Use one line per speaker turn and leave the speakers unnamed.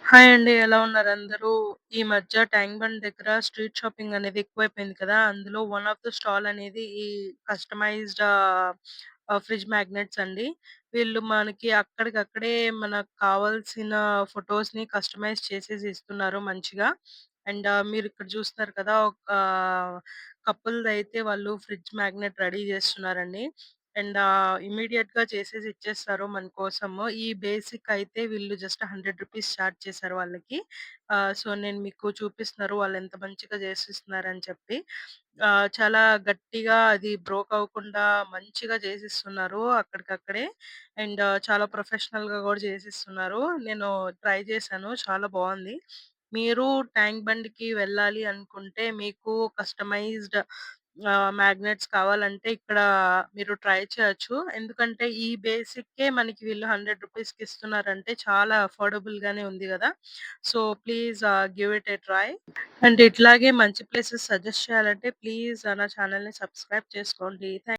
Hi అండి. ఎలా ఉన్నారు అందరూ? ఈ మధ్య ట్యాంక్ బండ్ దగ్గర స్ట్రీట్ షాపింగ్ అనేది ఎక్కువైపోయింది కదా! అందులో వన్ ఆఫ్ ద స్టాల్ అనేది ఈ కస్టమైజ్డ్ ఫ్రిడ్జ్ మ్యాగ్నెట్స్ అండి. వీళ్ళు మనకి అక్కడికక్కడే మనకు కావాల్సిన ఫోటోస్‌ని కస్టమైజ్ చేసేసి ఇస్తున్నారు మంచిగా. అండ్ మీరిక్కడ చూస్తున్నారు కదా! ఒక కపుల్‌దయితే వాళ్ళు ఫ్రిడ్జ్ మ్యాగ్నెట్ రెడీ చేస్తున్నారండి. అండ్ ఇమ్మీడియేట్‌గా చేసేసి ఇచ్చేస్తారు మన కోసము. ఈ బేసిక్ అయితే వీళ్ళు జస్ట్ రూ. 100 చార్జ్ చేశారు వాళ్ళకి. సో, నేను మీకు చూపిస్తున్నారు వాళ్ళెంత మంచిగా చేసిస్తున్నారని చెప్పి. చాలా గట్టిగా అది బ్రోక్ అవ్వకుండా మంచిగా చేసిస్తున్నారు అక్కడికక్కడే. అండ్ చాలా ప్రొఫెషనల్‌గా గూడా చేసిస్తున్నారు. నేను ట్రై చేశాను. చాలా బావుంది. మీరు ట్యాంక్ బండ్‌కి వెళ్ళాలి అనుకుంటే మీకు కస్టమైజ్డ్ మ్యాగ్నెట్స్ కావాలంటే ఇక్కడ మీరు ట్రై చేయొచ్చు. ఎందుకంటే ఈ బేసిక్కే మనకి వీళ్ళు రూ. 100కి ఇస్తున్నారంటే చాలా అఫోర్డబుల్ గానే ఉంది గదా! So, please give it a try. And ఇట్లాగే మంచి ప్లేసెస్ సజెస్ట్ చేయాలంటే ప్లీజ్ నా ఛానెల్‌ని సబ్స్క్రైబ్ చేసుకోండి.